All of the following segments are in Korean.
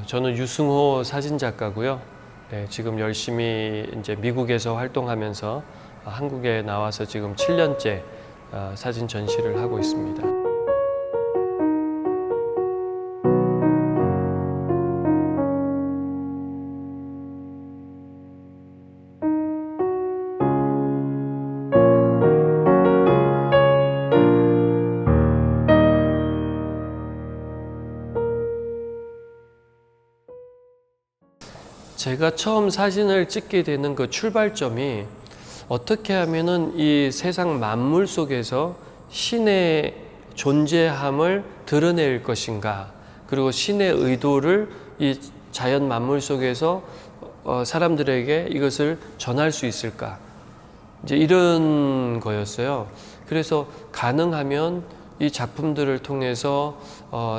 저는 유승호 사진작가고요. 네, 지금 열심히 이제 미국에서 활동하면서 한국에 나와서 지금 7년째 사진 전시를 하고 있습니다. 제가 처음 사진을 찍게 되는 그 출발점이 어떻게 하면은 이 세상 만물 속에서 신의 존재함을 드러낼 것인가, 그리고 신의 의도를 이 자연 만물 속에서 사람들에게 이것을 전할 수 있을까, 이제 이런 거였어요. 그래서 가능하면 이 작품들을 통해서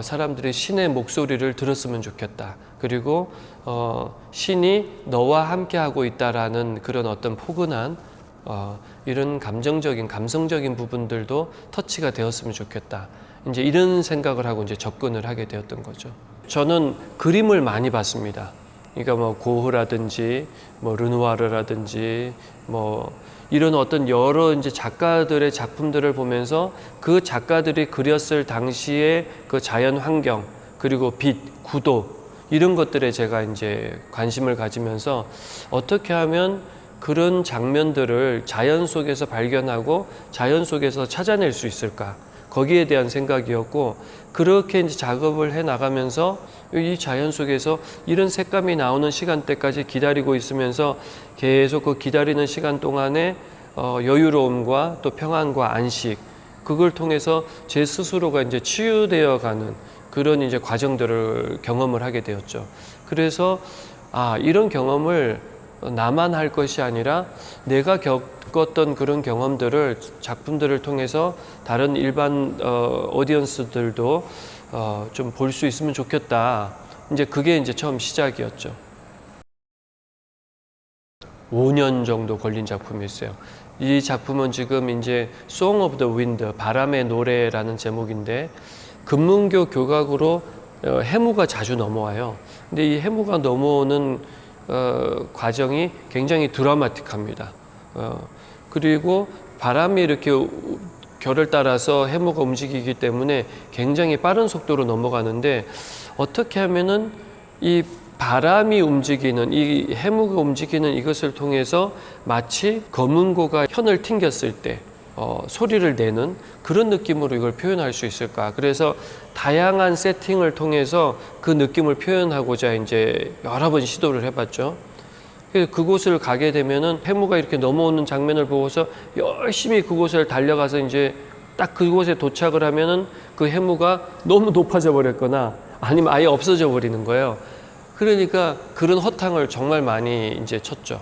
사람들이 신의 목소리를 들었으면 좋겠다. 그리고 신이 너와 함께 하고 있다라는 그런 어떤 포근한 이런 감성적인 부분들도 터치가 되었으면 좋겠다. 이제 이런 생각을 하고 이제 접근을 하게 되었던 거죠. 저는 그림을 많이 봤습니다. 그러니까 뭐 고흐라든지 뭐 르누아르라든지 뭐 이런 어떤 여러 이제 작가들의 작품들을 보면서 그 작가들이 그렸을 당시의 그 자연 환경, 그리고 빛, 구도, 이런 것들에 제가 이제 관심을 가지면서 어떻게 하면 그런 장면들을 자연 속에서 발견하고 자연 속에서 찾아낼 수 있을까, 거기에 대한 생각이었고, 그렇게 이제 작업을 해 나가면서 이 자연 속에서 이런 색감이 나오는 시간대까지 기다리고 있으면서 계속 그 기다리는 시간 동안에 여유로움과 또 평안과 안식, 그걸 통해서 제 스스로가 이제 치유되어 가는 그런 이제 과정들을 경험을 하게 되었죠. 그래서 이런 경험을 나만 할 것이 아니라 내가 겪었던 그런 경험들을 작품들을 통해서 다른 일반 오디언스들도 좀 볼 수 있으면 좋겠다. 이제 그게 이제 처음 시작이었죠. 5년 정도 걸린 작품이었어요. 이 작품은 지금 이제 Song of the Wind, 바람의 노래라는 제목인데, 금문교 교각으로 해무가 자주 넘어와요. 근데 이 해무가 넘어오는 과정이 굉장히 드라마틱합니다. 그리고 바람이 이렇게 결을 따라서 해무가 움직이기 때문에 굉장히 빠른 속도로 넘어가는데, 어떻게 하면은 이 바람이 움직이는, 이 해무가 움직이는 이것을 통해서 마치 검은고가 현을 튕겼을 때 소리를 내는 그런 느낌으로 이걸 표현할 수 있을까. 그래서 다양한 세팅을 통해서 그 느낌을 표현하고자 이제 여러 번 시도를 해봤죠. 그곳을 가게 되면은 해무가 이렇게 넘어오는 장면을 보고서 열심히 그곳을 달려가서 이제 딱 그곳에 도착을 하면은 그 해무가 너무 높아져 버렸거나 아니면 아예 없어져 버리는 거예요. 그러니까 그런 허탕을 정말 많이 이제 쳤죠.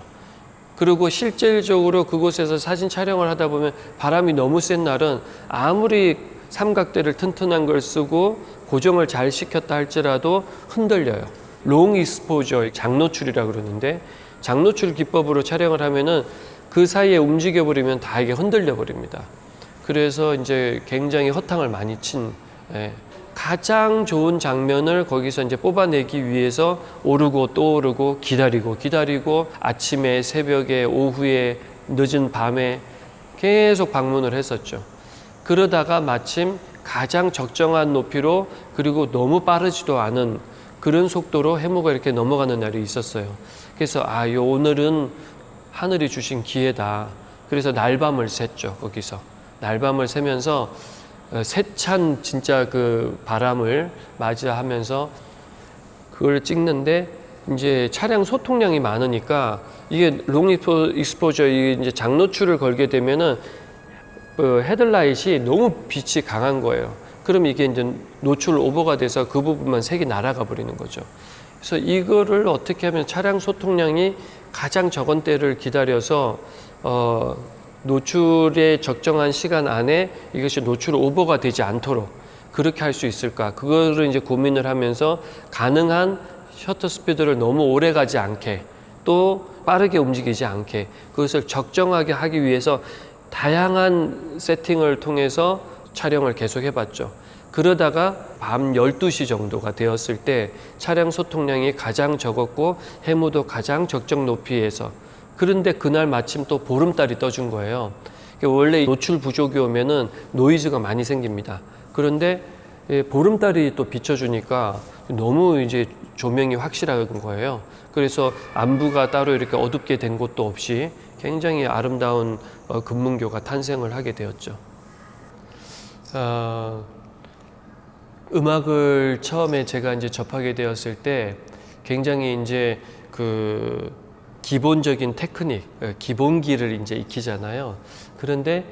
그리고 실질적으로 그곳에서 사진 촬영을 하다 보면 바람이 너무 센 날은 아무리 삼각대를 튼튼한 걸 쓰고 고정을 잘 시켰다 할지라도 흔들려요. 롱 익스포저, 장노출이라고 그러는데, 장노출 기법으로 촬영을 하면은 그 사이에 움직여 버리면 다 이게 흔들려 버립니다. 그래서 이제 굉장히 허탕을 많이 친, 가장 좋은 장면을 거기서 이제 뽑아내기 위해서 오르고 또 오르고 기다리고 아침에, 새벽에, 오후에, 늦은 밤에 계속 방문을 했었죠. 그러다가 마침 가장 적정한 높이로, 그리고 너무 빠르지도 않은 그런 속도로 해무가 이렇게 넘어가는 날이 있었어요. 그래서 오늘은 하늘이 주신 기회다. 그래서 날밤을 샜죠. 거기서 날밤을 새면서 세찬 진짜 그 바람을 맞이하면서 그걸 찍는데, 이제 차량 소통량이 많으니까 이게 롱 익스포저, 이제 장노출을 걸게 되면은 헤드라이트이 너무 빛이 강한 거예요. 그럼 이게 이제 노출 오버가 돼서 그 부분만 색이 날아가 버리는 거죠. 그래서 이거를 어떻게 하면 차량 소통량이 가장 적은 때를 기다려서 노출의 적정한 시간 안에 이것이 노출 오버가 되지 않도록 그렇게 할 수 있을까, 그거를 이제 고민을 하면서 가능한 셔터 스피드를 너무 오래 가지 않게, 또 빠르게 움직이지 않게, 그것을 적정하게 하기 위해서 다양한 세팅을 통해서 촬영을 계속 해봤죠. 그러다가 밤 12시 정도가 되었을 때 차량 소통량이 가장 적었고 해무도 가장 적정 높이에서, 그런데 그날 마침 또 보름달이 떠준 거예요. 원래 노출 부족이 오면은 노이즈가 많이 생깁니다. 그런데 보름달이 또 비춰주니까 너무 이제 조명이 확실한 거예요. 그래서 안부가 따로 이렇게 어둡게 된 곳도 없이 굉장히 아름다운 금문교가 탄생을 하게 되었죠. 음악을 처음에 제가 이제 접하게 되었을 때 굉장히 이제 그 기본적인 테크닉, 기본기를 이제 익히잖아요. 그런데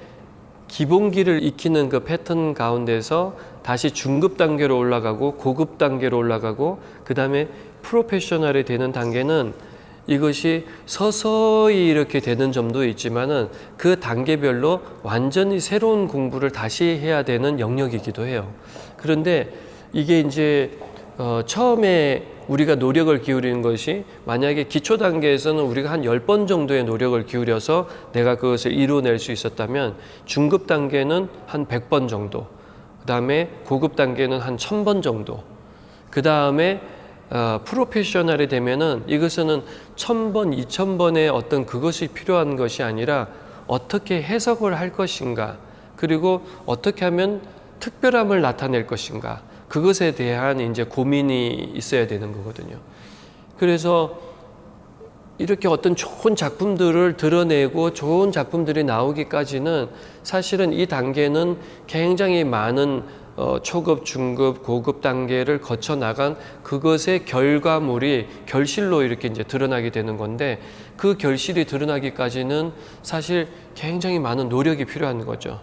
기본기를 익히는 그 패턴 가운데서 다시 중급 단계로 올라가고 고급 단계로 올라가고 그 다음에 프로페셔널이 되는 단계는 이것이 서서히 이렇게 되는 점도 있지만은 그 단계별로 완전히 새로운 공부를 다시 해야 되는 영역이기도 해요. 그런데 이게 이제 처음에 우리가 노력을 기울이는 것이 만약에 기초 단계에서는 우리가 한 10번 정도의 노력을 기울여서 내가 그것을 이루어낼 수 있었다면 중급 단계는 한 100번 정도, 그 다음에 고급 단계는 한 1000번 정도, 그 다음에 프로페셔널이 되면은 이것은 1000번, 2000번의 어떤 그것이 필요한 것이 아니라 어떻게 해석을 할 것인가, 그리고 어떻게 하면 특별함을 나타낼 것인가, 그것에 대한 이제 고민이 있어야 되는 거거든요. 그래서 이렇게 어떤 좋은 작품들을 드러내고 좋은 작품들이 나오기까지는 사실은 이 단계는 굉장히 많은 초급, 중급, 고급 단계를 거쳐 나간 그것의 결과물이 결실로 이렇게 이제 드러나게 되는 건데, 그 결실이 드러나기까지는 사실 굉장히 많은 노력이 필요한 거죠.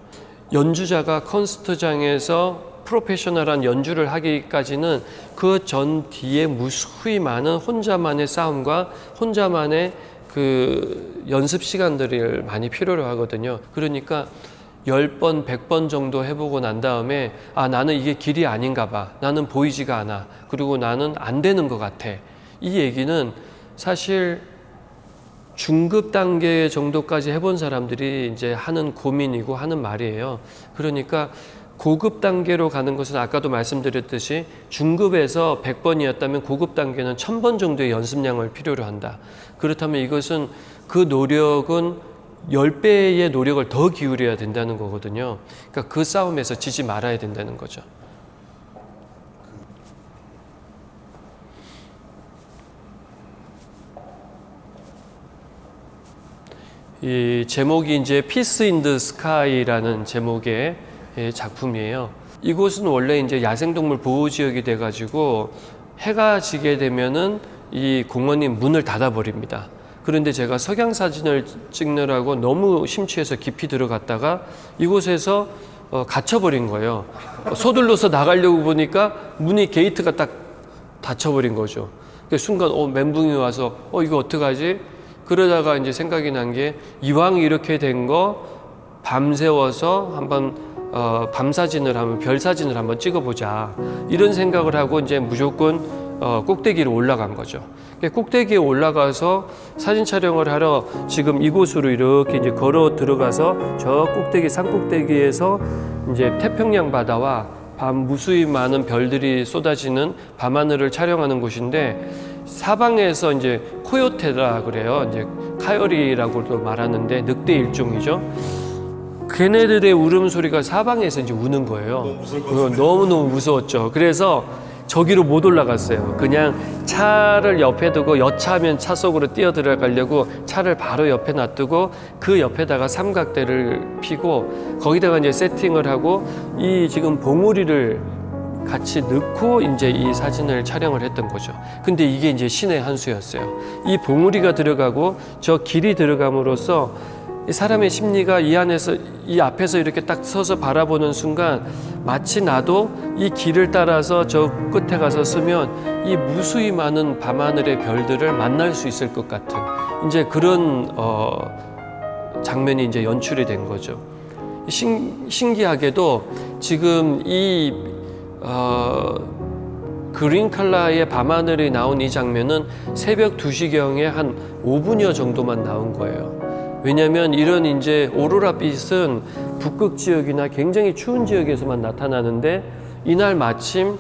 연주자가 콘서트장에서 프로페셔널한 연주를 하기까지는 그 전 뒤에 무수히 많은 혼자만의 싸움과 혼자만의 그 연습 시간들을 많이 필요로 하거든요. 그러니까 10번, 100번 정도 해보고 난 다음에 나는 이게 길이 아닌가 봐. 나는 보이지가 않아. 그리고 나는 안 되는 것 같아. 이 얘기는 사실 중급 단계 정도까지 해본 사람들이 이제 하는 고민이고 하는 말이에요. 그러니까 고급 단계로 가는 것은 아까도 말씀드렸듯이 중급에서 100번이었다면 고급 단계는 1000번 정도의 연습량을 필요로 한다. 그렇다면 이것은 그 노력은 10배의 노력을 더 기울여야 된다는 거거든요. 그러니까 그 싸움에서 지지 말아야 된다는 거죠. 이 제목이 이제 Peace in the Sky라는 제목의 작품이에요. 이곳은 원래 이제 야생동물 보호지역이 돼가지고 해가 지게 되면은 이 공원이 문을 닫아버립니다. 그런데 제가 석양 사진을 찍느라고 너무 심취해서 깊이 들어갔다가 이곳에서 갇혀버린 거예요. 서둘러서 나가려고 보니까 문이 게이트가 딱 닫혀버린 거죠. 그 순간 멘붕이 와서 이거 어떡하지? 그러다가 이제 생각이 난 게 이왕 이렇게 된 거 밤새워서 한번 밤 사진을 한번 별 사진을 한번 찍어보자 이런 생각을 하고 이제 무조건 꼭대기로 올라간 거죠. 꼭대기에 올라가서 사진 촬영을 하러 지금 이곳으로 이렇게 이제 걸어 들어가서 저 꼭대기 산 꼭대기에서 이제 태평양 바다와 밤 무수히 많은 별들이 쏟아지는 밤하늘을 촬영하는 곳인데, 사방에서 이제 코요테라 그래요. 이제 카요리라고도 말하는데 늑대 일종이죠. 걔네들의 울음소리가 사방에서 이제 우는 거예요. 너무너무 무서웠죠. 그래서 저기로 못 올라갔어요. 그냥 차를 옆에 두고 여차하면 차 속으로 뛰어 들어가려고 차를 바로 옆에 놔두고 그 옆에다가 삼각대를 피고 거기다가 이제 세팅을 하고 이 지금 봉우리를 같이 넣고 이제 이 사진을 촬영을 했던 거죠. 근데 이게 이제 신의 한 수였어요. 이 봉우리가 들어가고 저 길이 들어감으로써 이 사람의 심리가 이 안에서 이 앞에서 이렇게 딱 서서 바라보는 순간 마치 나도 이 길을 따라서 저 끝에 가서 서면 이 무수히 많은 밤하늘의 별들을 만날 수 있을 것 같은 이제 그런 장면이 이제 연출이 된 거죠. 신기하게도 지금 이 그린 컬러의 밤하늘이 나온 이 장면은 새벽 2시경에 한 5분여 정도만 나온 거예요. 왜냐하면 이런 이제 오로라 빛은 북극 지역이나 굉장히 추운 지역에서만 나타나는데 이날 마침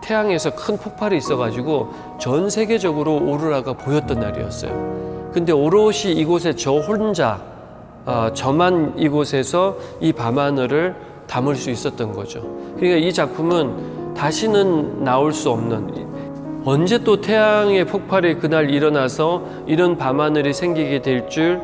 태양에서 큰 폭발이 있어가지고 전 세계적으로 오로라가 보였던 날이었어요. 근데 오롯이 이곳에 저 혼자 저만 이곳에서 이 밤하늘을 담을 수 있었던 거죠. 그러니까 이 작품은 다시는 나올 수 없는, 언제 또 태양의 폭발이 그날 일어나서 이런 밤하늘이 생기게 될 줄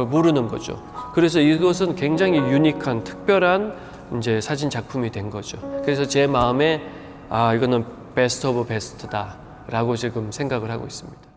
모르는 거죠. 그래서 이것은 굉장히 유니크한 특별한 이제 사진 작품이 된 거죠. 그래서 제 마음에 이거는 베스트 오브 베스트다라고 지금 생각을 하고 있습니다.